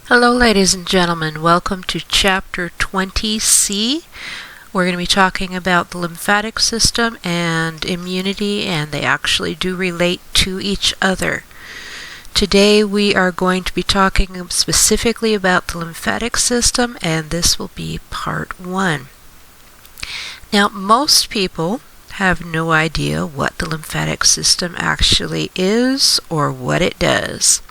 Hello ladies and gentlemen, welcome to Chapter 20C. We're going to be talking about the lymphatic system and immunity, and they actually do relate to each other. Today we are going to be talking specifically about the lymphatic system, and this will be part 1. Now, most people have no idea what the lymphatic system actually is or what it does.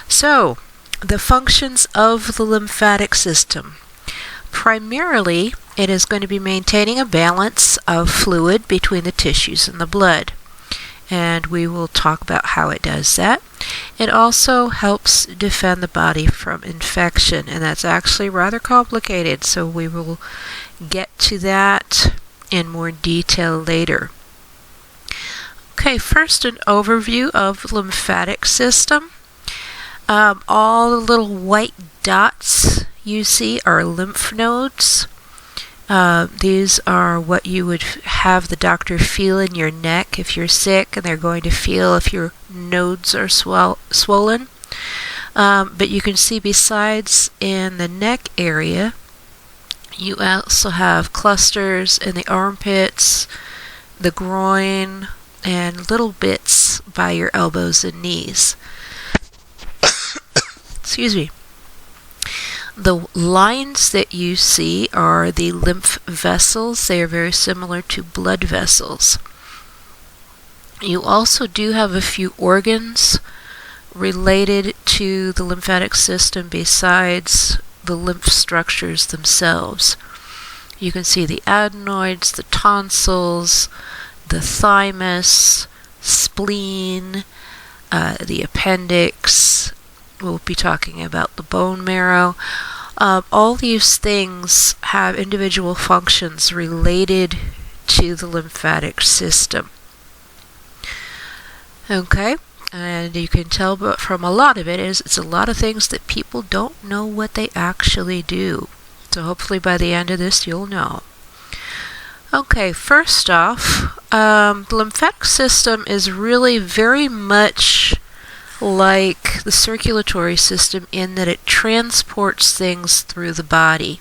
So, the functions of the lymphatic system. Primarily, it is going to be maintaining a balance of fluid between the tissues and the blood. And we will talk about how it does that. It also helps defend the body from infection, and that's actually rather complicated, so we will get to that in more detail later. Okay, first an overview of the lymphatic system. All the little white dots you see are lymph nodes. These are what you would have the doctor feel in your neck if you're sick, and they're going to feel if your nodes are swollen. But you can see besides in the neck area, you also have clusters in the armpits, the groin, and little bits by your elbows and knees. Excuse me. The lines that you see are the lymph vessels. They are very similar to blood vessels. You also do have a few organs related to the lymphatic system besides the lymph structures themselves. You can see the adenoids, the tonsils, the thymus, spleen, the appendix. We'll be talking about the bone marrow. All these things have individual functions related to the lymphatic system. Okay, and you can tell but from a lot of it is it's a lot of things that people don't know what they actually do. So hopefully by the end of this you'll know. Okay, first off, the lymphatic system is really very much like the circulatory system in that it transports things through the body.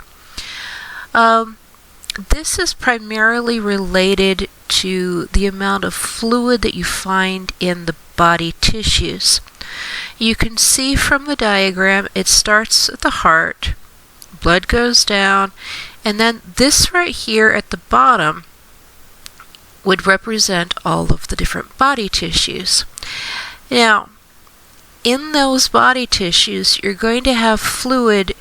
This is primarily related to the amount of fluid that you find in the body tissues. You can see from the diagram it starts at the heart, blood goes down, and then this right here at the bottom would represent all of the different body tissues. Now, in those body tissues, you're going to have fluid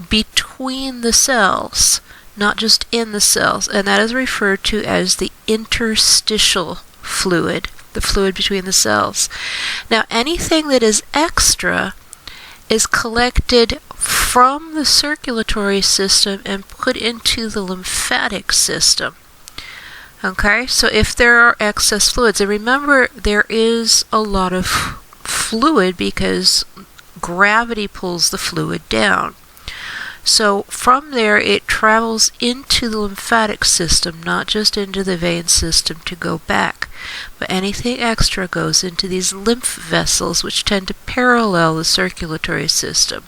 between the cells, not just in the cells, and that is referred to as the interstitial fluid, the fluid between the cells. Now, anything that is extra is collected from the circulatory system and put into the lymphatic system. Okay, so if there are excess fluids, and remember there is a lot of fluid because gravity pulls the fluid down. So from there it travels into the lymphatic system, not just into the vein system to go back, but anything extra goes into these lymph vessels, which tend to parallel the circulatory system.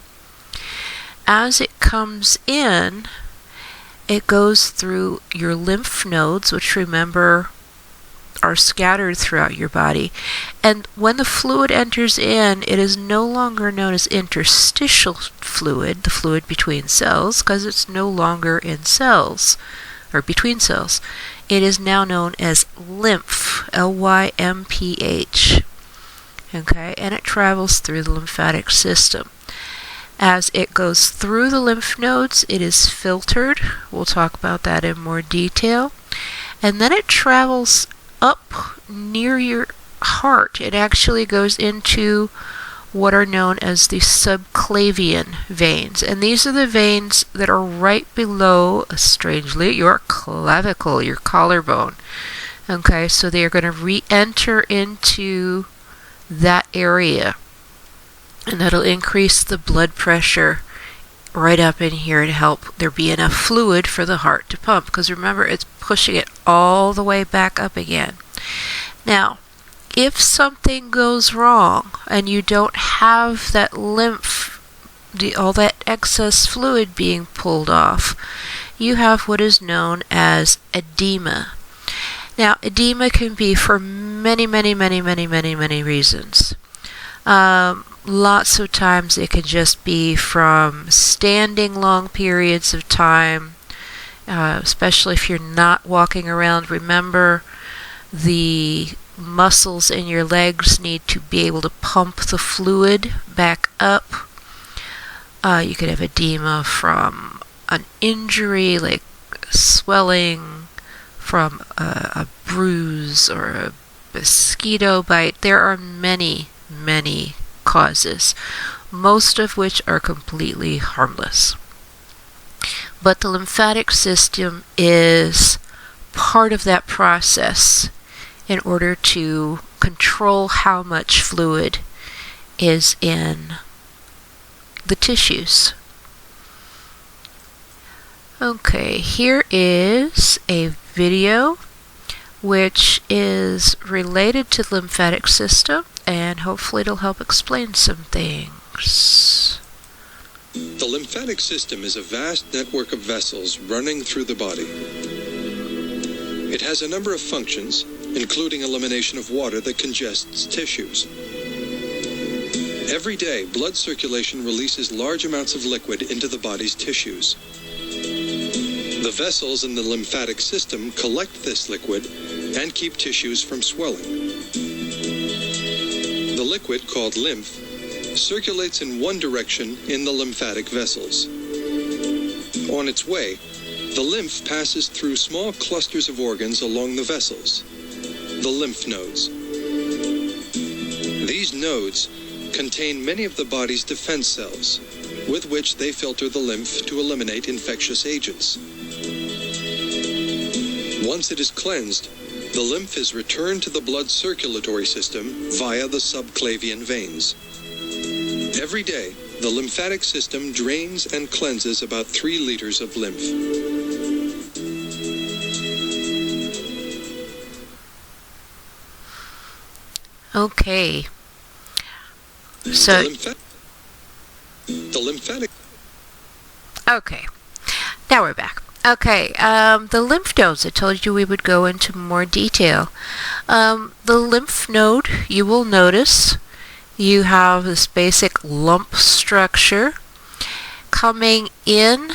As it comes in, it goes through your lymph nodes, which remember are scattered throughout your body, and when the fluid enters in, it is no longer known as interstitial fluid, the fluid between cells, because it's no longer in cells or between cells. It is now known as lymph, L-Y-M-P-H. Okay, and it travels through the lymphatic system. As it goes through the lymph nodes, it is filtered. We'll talk about that in more detail. And then it travels up near your heart. It actually goes into what are known as the subclavian veins. And these are the veins that are right below, strangely, your clavicle, your collarbone. Okay, so they are going to re-enter into that area. And that'll increase the blood pressure right up in here to help there be enough fluid for the heart to pump, because remember it's pushing it all the way back up again. Now, if something goes wrong and you don't have that lymph all that excess fluid being pulled off, you have what is known as edema. Now, edema can be for many reasons. Lots of times it can just be from standing long periods of time, especially if you're not walking around. Remember, the muscles in your legs need to be able to pump the fluid back up. You could have edema from an injury, like swelling from a bruise or a mosquito bite. There are many causes, most of which are completely harmless. But the lymphatic system is part of that process in order to control how much fluid is in the tissues. Okay, here is a video which is related to the lymphatic system, and hopefully it'll help explain some things. The lymphatic system is a vast network of vessels running through the body. It has a number of functions, including elimination of water that congests tissues. Every day, blood circulation releases large amounts of liquid into the body's tissues. The vessels in the lymphatic system collect this liquid and keep tissues from swelling. The liquid, called lymph, circulates in one direction in the lymphatic vessels. On its way, the lymph passes through small clusters of organs along the vessels, the lymph nodes. These nodes contain many of the body's defense cells, with which they filter the lymph to eliminate infectious agents. Once it is cleansed, the lymph is returned to the blood circulatory system via the subclavian veins. Every day, the lymphatic system drains and cleanses about 3 liters of lymph. Okay. So the lymphatic. Okay. Now we're back. Okay, the lymph nodes, I told you we would go into more detail. The lymph node, you will notice, you have this basic lump structure. Coming in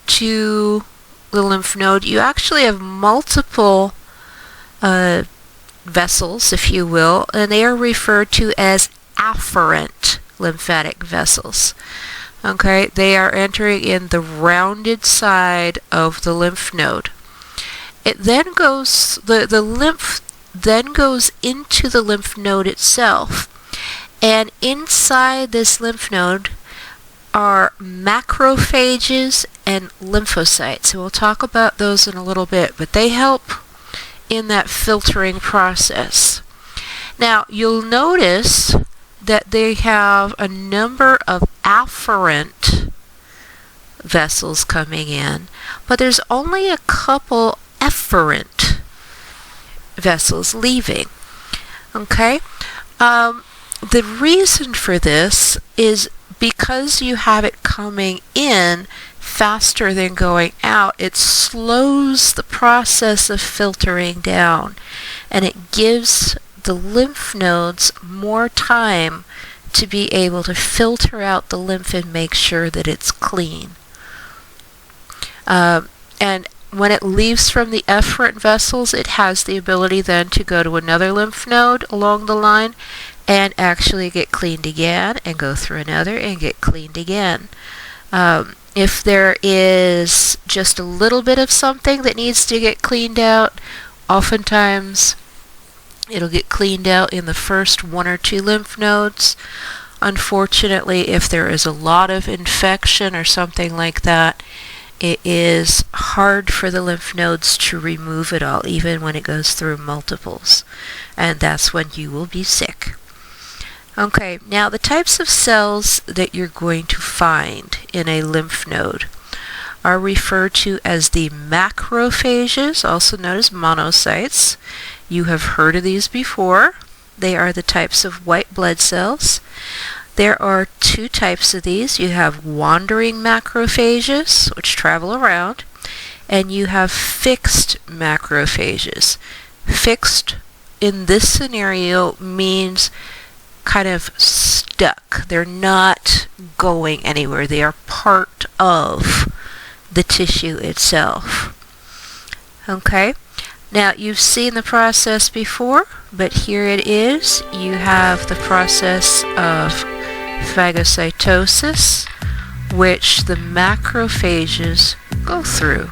to the lymph node, you actually have multiple vessels, if you will, and they are referred to as afferent lymphatic vessels. Okay, they are entering in the rounded side of the lymph node. It then goes, the lymph then goes into the lymph node itself, and inside this lymph node are macrophages and lymphocytes. And we'll talk about those in a little bit, but they help in that filtering process. Now, you'll notice that they have a number of afferent vessels coming in, but there's only a couple efferent vessels leaving. Okay? The reason for this is because you have it coming in faster than going out, it slows the process of filtering down, and it gives the lymph nodes more time to be able to filter out the lymph and make sure that it's clean. And when it leaves from the efferent vessels, it has the ability then to go to another lymph node along the line and actually get cleaned again, and go through another and get cleaned again. If there is just a little bit of something that needs to get cleaned out, oftentimes it'll get cleaned out in the first 1 or 2 lymph nodes. Unfortunately, if there is a lot of infection or something like that, it is hard for the lymph nodes to remove it all, even when it goes through multiples. And that's when you will be sick. Okay, now the types of cells that you're going to find in a lymph node are referred to as the macrophages, also known as monocytes. You have heard of these before. They are the types of white blood cells. There are two types of these. You have wandering macrophages, which travel around, and you have fixed macrophages. Fixed in this scenario means kind of stuck. They're not going anywhere. They are part of the tissue itself. Okay? Now, you've seen the process before, but here it is. You have the process of phagocytosis, which the macrophages go through.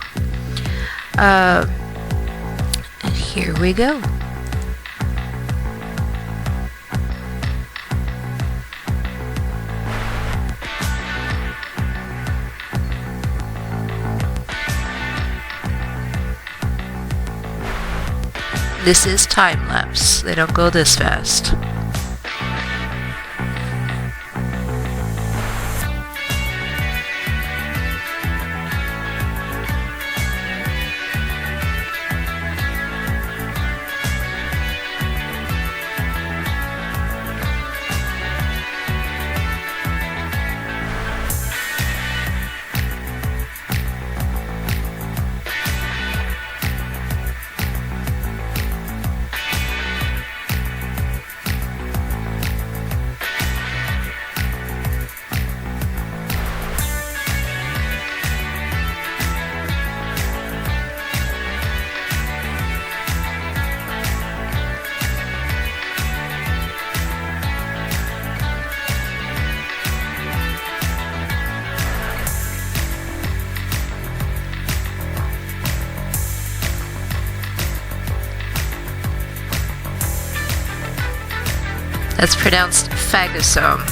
And here we go. This is time lapse. They don't go this fast. That's pronounced phagosome.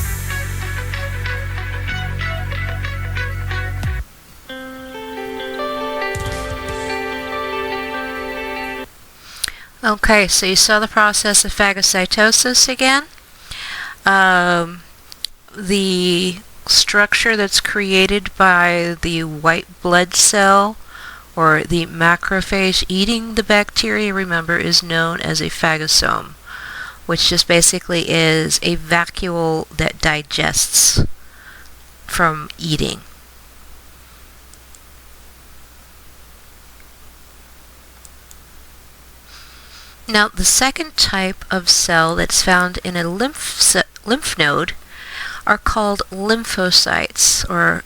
Okay, so you saw the process of phagocytosis again. The structure that's created by the white blood cell or the macrophage eating the bacteria, remember, is known as a phagosome, which just basically is a vacuole that digests from eating. Now, the second type of cell that's found in a lymph node are called lymphocytes, or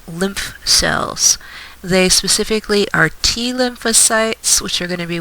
lymph cells. They specifically are T lymphocytes, which are going to be